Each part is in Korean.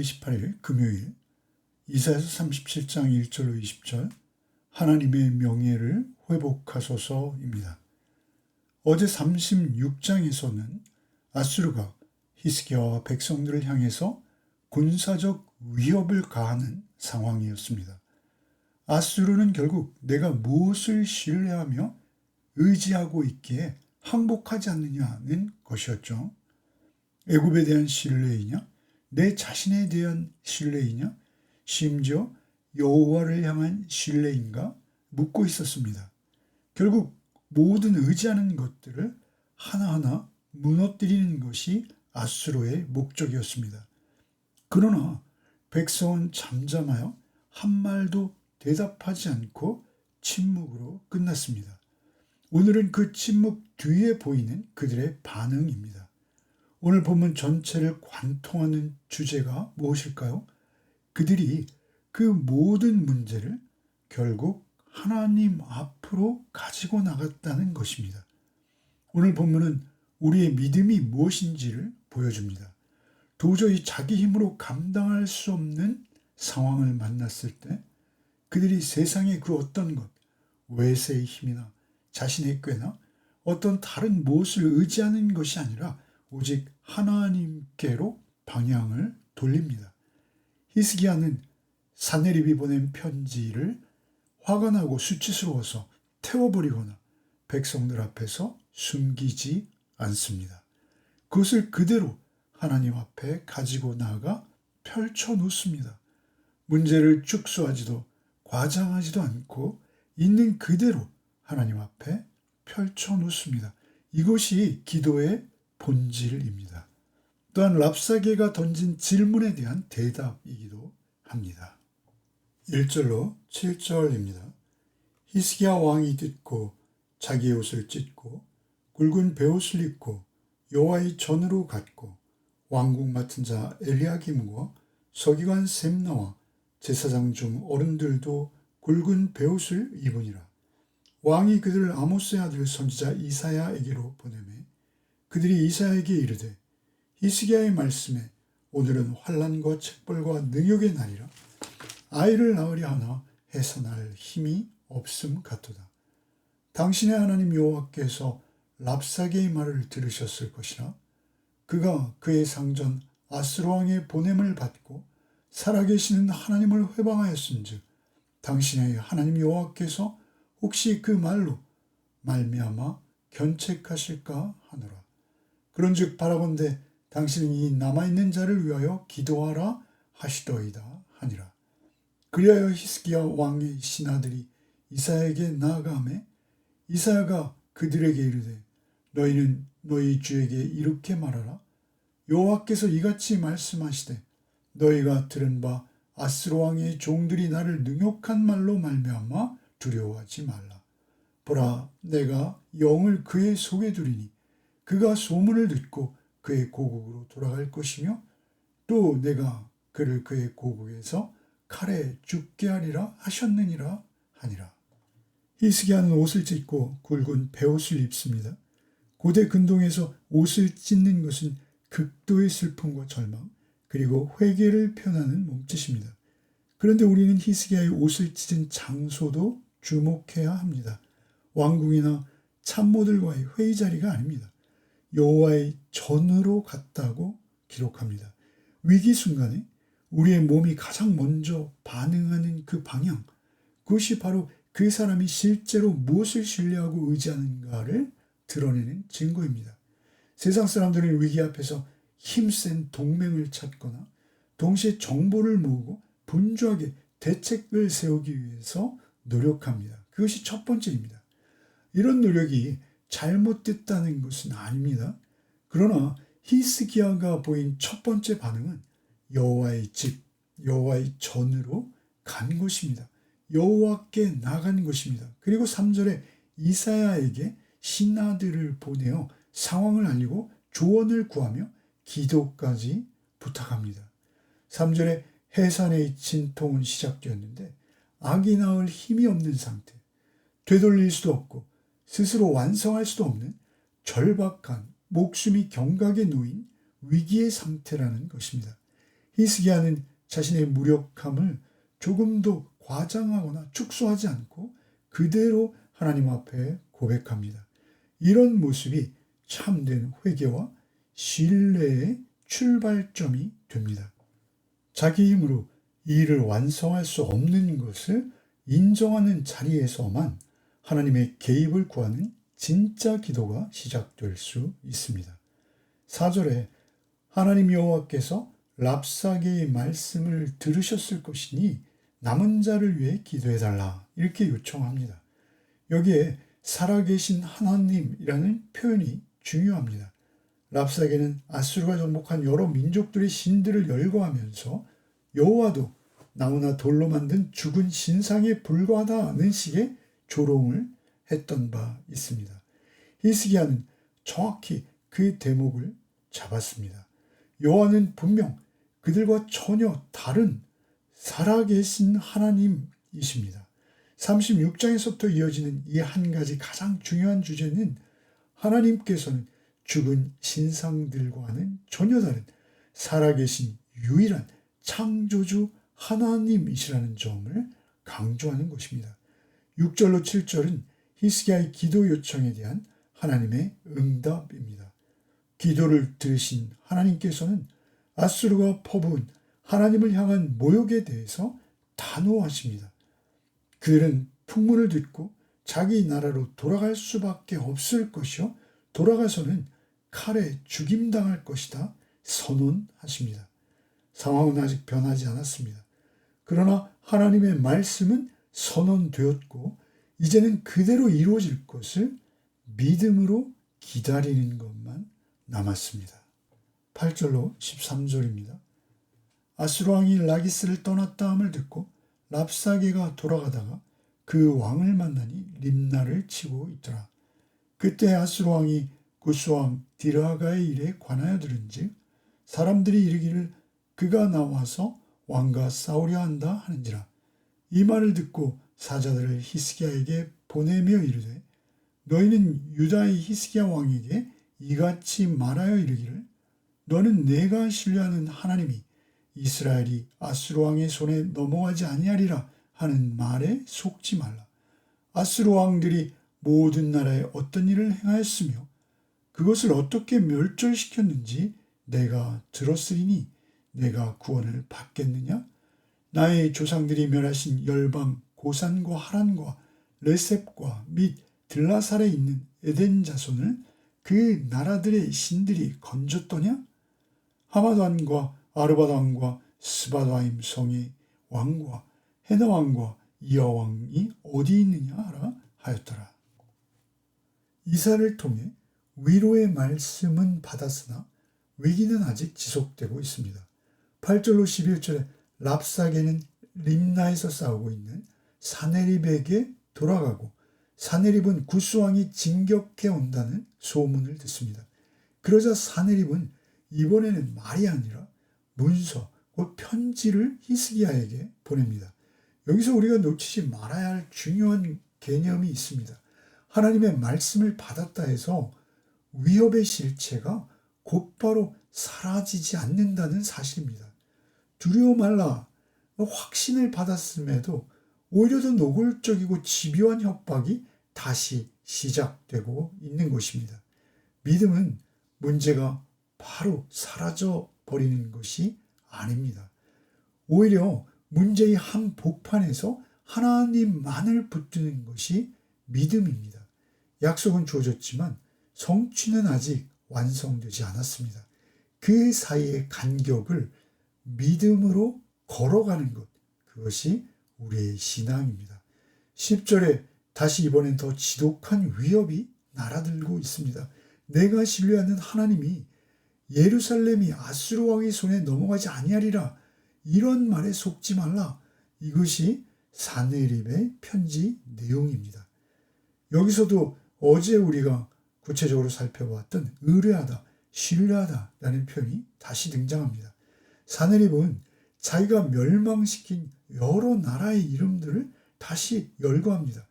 28일 금요일 이사야서 37장 1절로 20절 하나님의 명예를 회복하소서입니다. 어제 36장에서는 아수르가 히스기야와 백성들을 향해서 군사적 위협을 가하는 상황이었습니다. 아수르는 결국 내가 무엇을 신뢰하며 의지하고 있기에 항복하지 않느냐는 것이었죠. 애굽에 대한 신뢰이냐, 내 자신에 대한 신뢰이냐, 심지어 여호와를 향한 신뢰인가 묻고 있었습니다. 결국 모든 의지하는 것들을 하나하나 무너뜨리는 것이 아수르의 목적이었습니다. 그러나 백성은 잠잠하여 한 말도 대답하지 않고 침묵으로 끝났습니다. 오늘은 그 침묵 뒤에 보이는 그들의 반응입니다. 오늘 본문 전체를 관통하는 주제가 무엇일까요? 그들이 그 모든 문제를 결국 하나님 앞으로 가지고 나갔다는 것입니다. 오늘 본문은 우리의 믿음이 무엇인지를 보여줍니다. 도저히 자기 힘으로 감당할 수 없는 상황을 만났을 때 그들이 세상의 그 어떤 것, 외세의 힘이나 자신의 꾀나 어떤 다른 무엇을 의지하는 것이 아니라 오직 하나님께로 방향을 돌립니다. 히스기야는 사네립이 보낸 편지를 화가 나고 수치스러워서 태워버리거나 백성들 앞에서 숨기지 않습니다. 그것을 그대로 하나님 앞에 가지고 나아가 펼쳐놓습니다. 문제를 축소하지도 과장하지도 않고 있는 그대로 하나님 앞에 펼쳐놓습니다. 이것이 기도의 본질입니다. 또한 랍사게가 던진 질문에 대한 대답이기도 합니다. 1절로 7절입니다. 히스기야 왕이 듣고 자기의 옷을 찢고 굵은 베옷을 입고 여호와의 전으로 갔고 왕궁 맡은 자 엘리야김과 서기관 셈나와 제사장 중 어른들도 굵은 베옷을 입으니라. 왕이 그들을 아모스의 아들 선지자 이사야에게로 보내매 그들이 이사야에게 이르되 히스기야의 말씀에 오늘은 환난과 책벌과 능욕의 날이라 아이를 낳으려 하나 해산할 힘이 없음 같도다. 당신의 하나님 여호와께서 랍사게의 말을 들으셨을 것이라 그가 그의 상전 아스로 왕의 보냄을 받고 살아계시는 하나님을 회방하였은즉 당신의 하나님 여호와께서 혹시 그 말로 말미암아 견책하실까 하노라. 그런즉 바라건대 당신은 이 남아있는 자를 위하여 기도하라 하시더이다 하니라. 그리하여 히스기야 왕의 신하들이 이사야에게 나아가매 이사야가 그들에게 이르되 너희는 너희 주에게 이렇게 말하라. 여호와께서 이같이 말씀하시되 너희가 들은 바 아스로 왕의 종들이 나를 능욕한 말로 말미암아 두려워하지 말라. 보라, 내가 영을 그의 속에 두리니 그가 소문을 듣고 그의 고국으로 돌아갈 것이며 또 내가 그를 그의 고국에서 칼에 죽게 하리라 하셨느니라 하니라. 히스기야는 옷을 찢고 굵은 베옷을 입습니다. 고대 근동에서 옷을 찢는 것은 극도의 슬픔과 절망 그리고 회개를 표현하는 몸짓입니다. 그런데 우리는 히스기야의 옷을 찢은 장소도 주목해야 합니다. 왕궁이나 참모들과의 회의 자리가 아닙니다. 여호와의 전으로 갔다고 기록합니다. 위기 순간에 우리의 몸이 가장 먼저 반응하는 그 방향, 그것이 바로 그 사람이 실제로 무엇을 신뢰하고 의지하는가를 드러내는 증거입니다. 세상 사람들은 위기 앞에서 힘센 동맹을 찾거나 동시에 정보를 모으고 분주하게 대책을 세우기 위해서 노력합니다. 그것이 첫 번째입니다. 이런 노력이 잘못됐다는 것은 아닙니다. 그러나 히스기야가 보인 첫 번째 반응은 여호와의 집, 여호와의 전으로 간 것입니다. 여호와께 나간 것입니다. 그리고 3절에 이사야에게 신하들을 보내어 상황을 알리고 조언을 구하며 기도까지 부탁합니다. 3절에 해산의 진통은 시작되었는데 악이 나을 힘이 없는 상태, 되돌릴 수도 없고 스스로 완성할 수도 없는 절박한 목숨이 경각에 놓인 위기의 상태라는 것입니다. 히스기야는 자신의 무력함을 조금도 과장하거나 축소하지 않고 그대로 하나님 앞에 고백합니다. 이런 모습이 참된 회개와 신뢰의 출발점이 됩니다. 자기 힘으로 이 일을 완성할 수 없는 것을 인정하는 자리에서만 하나님의 개입을 구하는 진짜 기도가 시작될 수 있습니다. 4절에 하나님 여호와께서 랍사게의 말씀을 들으셨을 것이니 남은 자를 위해 기도해달라 이렇게 요청합니다. 여기에 살아계신 하나님이라는 표현이 중요합니다. 랍사게는 아수르가 정복한 여러 민족들의 신들을 열거하면서 여호와도 나무나 돌로 만든 죽은 신상에 불과하다는 식의 조롱을 했던 바 있습니다. 히스기야는 정확히 그 대목을 잡았습니다. 여호와는 분명 그들과 전혀 다른 살아계신 하나님이십니다. 36장에서부터 이어지는 이 한 가지 가장 중요한 주제는 하나님께서는 죽은 신상들과는 전혀 다른 살아계신 유일한 창조주 하나님이시라는 점을 강조하는 것입니다. 6절로 7절은 히스기야의 기도 요청에 대한 하나님의 응답입니다. 기도를 들으신 하나님께서는 아수르가 퍼부은 하나님을 향한 모욕에 대해서 단호하십니다. 그들은 풍문을 듣고 자기 나라로 돌아갈 수밖에 없을 것이요 돌아가서는 칼에 죽임당할 것이다 선언하십니다. 상황은 아직 변하지 않았습니다. 그러나 하나님의 말씀은 선언되었고 이제는 그대로 이루어질 것을 믿음으로 기다리는 것만 남았습니다. 8절로 13절입니다. 아수르 왕이 라기스를 떠났다 함을 듣고 랍사게가 돌아가다가 그 왕을 만나니 림나를 치고 있더라. 그때 아수르 왕이 구스 왕 디르하가의 일에 관하여 들은즉 사람들이 이르기를 그가 나와서 왕과 싸우려 한다 하는지라. 이 말을 듣고 사자들을 히스기야에게 보내며 이르되 너희는 유다의 히스기야 왕에게 이같이 말하여 이르기를 너는 내가 신뢰하는 하나님이 이스라엘이 아수르 왕의 손에 넘어가지 아니하리라 하는 말에 속지 말라. 아수르 왕들이 모든 나라에 어떤 일을 행하였으며 그것을 어떻게 멸절시켰는지 내가 들었으리니 내가 구원을 받겠느냐? 나의 조상들이 멸하신 열방 고산과 하란과 레셉과 및 들라살에 있는 에덴 자손을 그 나라들의 신들이 건졌더냐? 하마단과 아르바단과 스바다임 성의 왕과 헤나 왕과 이하 왕이 어디 있느냐 하라 하였더라. 이사를 통해 위로의 말씀은 받았으나 위기는 아직 지속되고 있습니다. 8절로 11절에 랍사게는 림나에서 싸우고 있는 사네립에게 돌아가고 사네립은 구스 왕이 진격해 온다는 소문을 듣습니다. 그러자 사네립은 이번에는 말이 아니라 문서, 곧 편지를 히스기야에게 보냅니다. 여기서 우리가 놓치지 말아야 할 중요한 개념이 있습니다. 하나님의 말씀을 받았다 해서 위협의 실체가 곧바로 사라지지 않는다는 사실입니다. 두려워 말라. 확신을 받았음에도 오히려 더 노골적이고 집요한 협박이 다시 시작되고 있는 것입니다. 믿음은 문제가 바로 사라져 버리는 것이 아닙니다. 오히려 문제의 한복판에서 하나님만을 붙드는 것이 믿음입니다. 약속은 주어졌지만 성취는 아직 완성되지 않았습니다. 그 사이의 간격을 믿음으로 걸어가는 것, 그것이 우리의 신앙입니다. 10절에 다시 이번엔 더 지독한 위협이 날아들고 있습니다. 내가 신뢰하는 하나님이 예루살렘이 아수르 왕의 손에 넘어가지 아니하리라. 이런 말에 속지 말라. 이것이 사네립의 편지 내용입니다. 여기서도 어제 우리가 구체적으로 살펴보았던 의뢰하다, 신뢰하다라는 표현이 다시 등장합니다. 사네립은 자기가 멸망시킨 여러 나라의 이름들을 다시 열거합니다.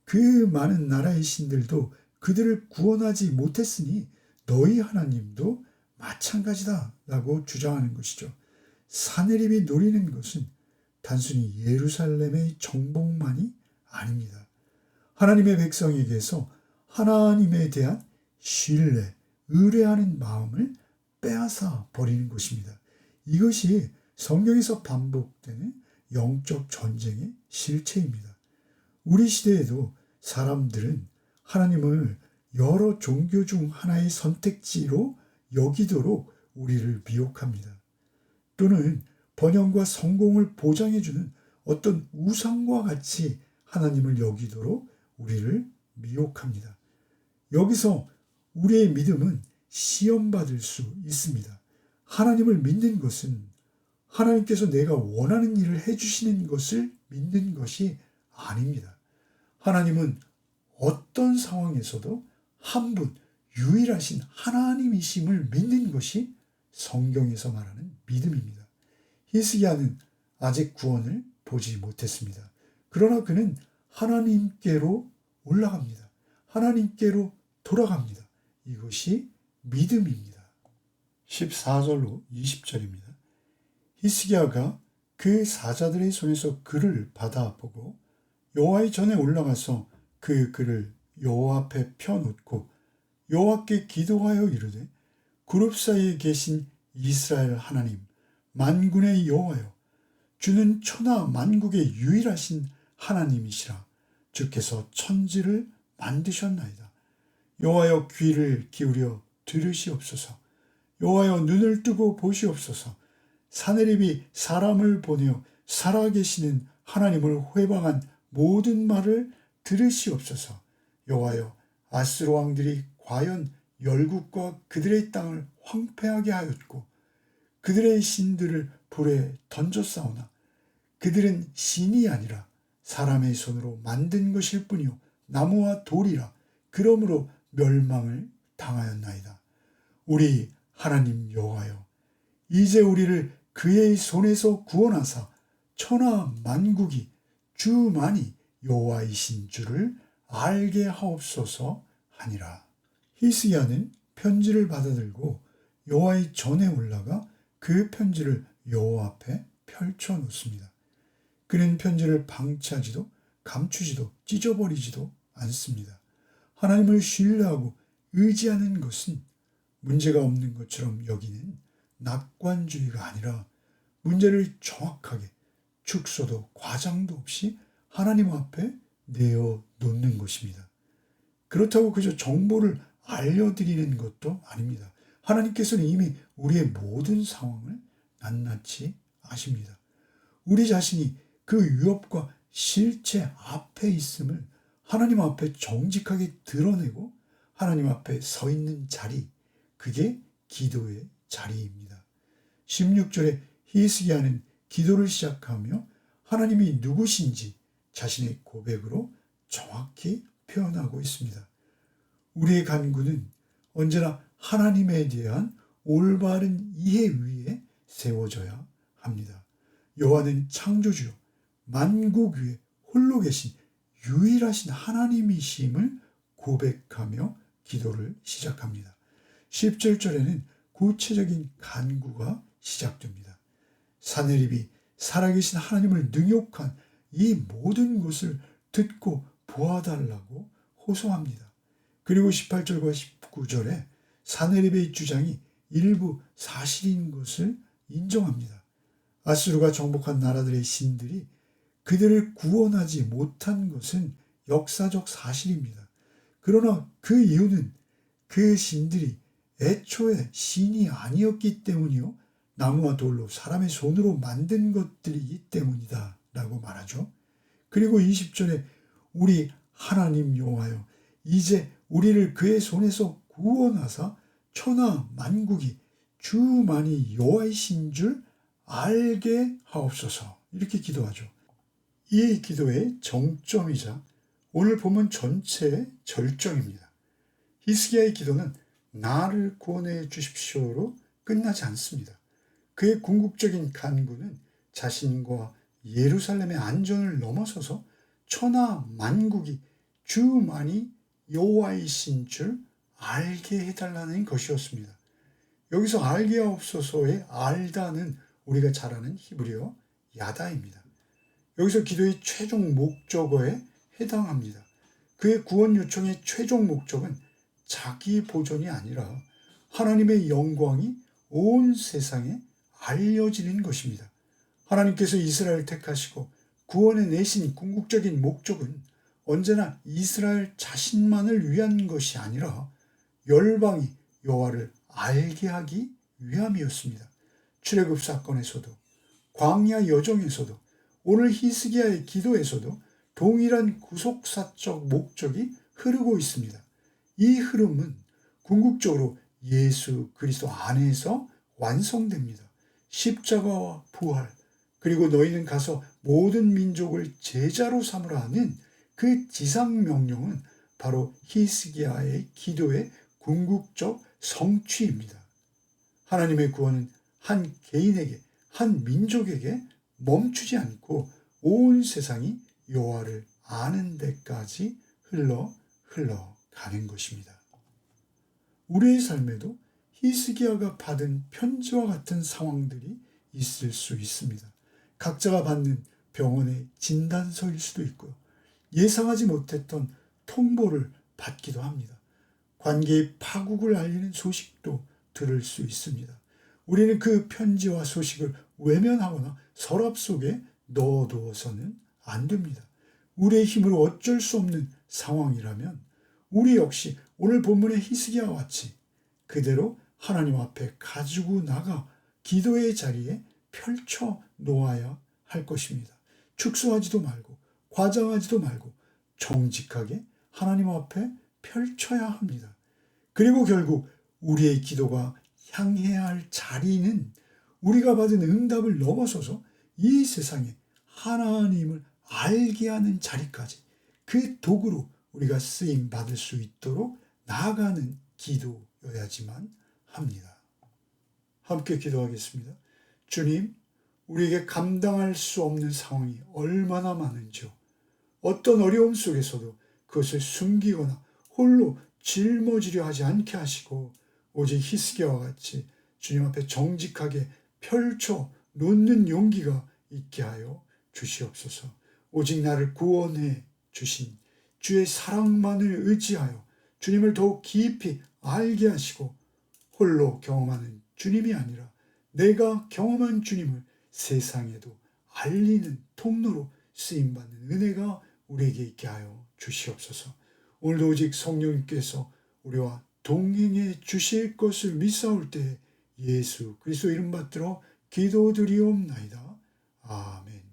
그 많은 나라의 신들도 그들을 구원하지 못했으니 너희 하나님도 마찬가지다 라고 주장하는 것이죠. 사내립이 노리는 것은 단순히 예루살렘의 정복만이 아닙니다. 하나님의 백성에게서 하나님에 대한 신뢰, 의뢰하는 마음을 빼앗아 버리는 것입니다. 이것이 성경에서 반복되는 영적 전쟁의 실체입니다. 우리 시대에도 사람들은 하나님을 여러 종교 중 하나의 선택지로 여기도록 우리를 미혹합니다. 또는 번영과 성공을 보장해주는 어떤 우상과 같이 하나님을 여기도록 우리를 미혹합니다. 여기서 우리의 믿음은 시험받을 수 있습니다. 하나님을 믿는 것은 하나님께서 내가 원하는 일을 해주시는 것을 믿는 것이 아닙니다. 하나님은 어떤 상황에서도 한 분 유일하신 하나님이심을 믿는 것이 성경에서 말하는 믿음입니다. 히스기야는 아직 구원을 보지 못했습니다. 그러나 그는 하나님께로 올라갑니다. 하나님께로 돌아갑니다. 이것이 믿음입니다. 14절로 20절입니다. 히스기야가 그 사자들의 손에서 글을 받아보고 여호와의 전에 올라가서 그 글을 여호와 앞에 펴놓고 여호와께 기도하여 이르되 그룹 사이에 계신 이스라엘 하나님 만군의 여호와여 주는 천하 만국의 유일하신 하나님이시라. 주께서 천지를 만드셨나이다. 여호와여 귀를 기울여 들으시옵소서. 여호와여 눈을 뜨고 보시옵소서. 사내립이 사람을 보내어 살아계시는 하나님을 회방한 모든 말을 들으시옵소서. 여호와여 아수르 왕들이 과연 열국과 그들의 땅을 황폐하게 하였고 그들의 신들을 불에 던졌사오나 그들은 신이 아니라 사람의 손으로 만든 것일 뿐이요 나무와 돌이라. 그러므로 멸망을 당하였나이다. 우리 하나님 여호와여 이제 우리를 그의 손에서 구원하사 천하 만국이 주만이 여호와이신 줄을 알게 하옵소서 하니라. 히스기야는 편지를 받아들고 여호와의 전에 올라가 그 편지를 여호와 앞에 펼쳐 놓습니다. 그는 편지를 방치하지도 감추지도 찢어버리지도 않습니다. 하나님을 신뢰하고 의지하는 것은 문제가 없는 것처럼 여기는 낙관주의가 아니라 문제를 정확하게 축소도 과장도 없이 하나님 앞에 내어 놓는 것입니다. 그렇다고 그저 정보를 알려드리는 것도 아닙니다. 하나님께서는 이미 우리의 모든 상황을 낱낱이 아십니다. 우리 자신이 그 위협과 실체 앞에 있음을 하나님 앞에 정직하게 드러내고 하나님 앞에 서 있는 자리, 그게 기도의 자리입니다. 16절에 히스기야는 기도를 시작하며 하나님이 누구신지 자신의 고백으로 정확히 표현하고 있습니다. 우리의 간구는 언제나 하나님에 대한 올바른 이해 위에 세워져야 합니다. 여호와는 창조주요 만국 위에 홀로 계신 유일하신 하나님이심을 고백하며 기도를 시작합니다. 17절에는 구체적인 간구가 시작됩니다. 사내립이 살아계신 하나님을 능욕한 이 모든 것을 듣고 보아달라고 호소합니다. 그리고 18절과 19절에 사내립의 주장이 일부 사실인 것을 인정합니다. 아수르가 정복한 나라들의 신들이 그들을 구원하지 못한 것은 역사적 사실입니다. 그러나 그 이유는 그 신들이 애초에 신이 아니었기 때문이요 나무와 돌로 사람의 손으로 만든 것들이기 때문이다 라고 말하죠. 그리고 20절에 우리 하나님 여호와여 이제 우리를 그의 손에서 구원하사 천하 만국이 주만이 여호와이신 줄 알게 하옵소서 이렇게 기도하죠. 이 기도의 정점이자 오늘 본문 전체의 절정입니다. 히스기야의 기도는 나를 구원해 주십시오로 끝나지 않습니다. 그의 궁극적인 간구는 자신과 예루살렘의 안전을 넘어서서 천하 만국이 주만이 여호와이신 줄 알게 해달라는 것이었습니다. 여기서 알게 하옵소서의 알다는 우리가 잘 아는 히브리어 야다입니다. 여기서 기도의 최종 목적어에 해당합니다. 그의 구원 요청의 최종 목적은 자기 보존이 아니라 하나님의 영광이 온 세상에 알려지는 것입니다. 하나님께서 이스라엘을 택하시고 구원해 내신 궁극적인 목적은 언제나 이스라엘 자신만을 위한 것이 아니라 열방이 여호와를 알게 하기 위함이었습니다. 출애굽 사건에서도 광야 여정에서도 오늘 히스기야의 기도에서도 동일한 구속사적 목적이 흐르고 있습니다. 이 흐름은 궁극적으로 예수 그리스도 안에서 완성됩니다. 십자가와 부활, 그리고 너희는 가서 모든 민족을 제자로 삼으라 하는 그 지상 명령은 바로 히스기야의 기도의 궁극적 성취입니다. 하나님의 구원은 한 개인에게, 한 민족에게 멈추지 않고 온 세상이 여호와를 아는 데까지 흘러가는 것입니다. 우리의 삶에도 히스기야가 받은 편지와 같은 상황들이 있을 수 있습니다. 각자가 받는 병원의 진단서일 수도 있고요. 예상하지 못했던 통보를 받기도 합니다. 관계의 파국을 알리는 소식도 들을 수 있습니다. 우리는 그 편지와 소식을 외면하거나 서랍 속에 넣어두어서는 안 됩니다. 우리의 힘으로 어쩔 수 없는 상황이라면 우리 역시 오늘 본문의 히스기야와 같이 그대로 하나님 앞에 가지고 나가 기도의 자리에 펼쳐 놓아야 할 것입니다. 축소하지도 말고 과장하지도 말고 정직하게 하나님 앞에 펼쳐야 합니다. 그리고 결국 우리의 기도가 향해야 할 자리는 우리가 받은 응답을 넘어서서 이 세상에 하나님을 알게 하는 자리까지 그 도구로 우리가 쓰임 받을 수 있도록 나아가는 기도여야지만 합니다. 함께 기도하겠습니다. 주님, 우리에게 감당할 수 없는 상황이 얼마나 많은지요. 어떤 어려움 속에서도 그것을 숨기거나 홀로 짊어지려 하지 않게 하시고 오직 히스기야와 같이 주님 앞에 정직하게 펼쳐 놓는 용기가 있게 하여 주시옵소서. 오직 나를 구원해 주신 주의 사랑만을 의지하여 주님을 더욱 깊이 알게 하시고 홀로 경험하는 주님이 아니라 내가 경험한 주님을 세상에도 알리는 통로로 쓰임받는 은혜가 우리에게 있게 하여 주시옵소서. 오늘도 오직 성령님께서 우리와 동행해 주실 것을 믿사올 때 예수 그리스도 이름 받들어 기도드리옵나이다. 아멘.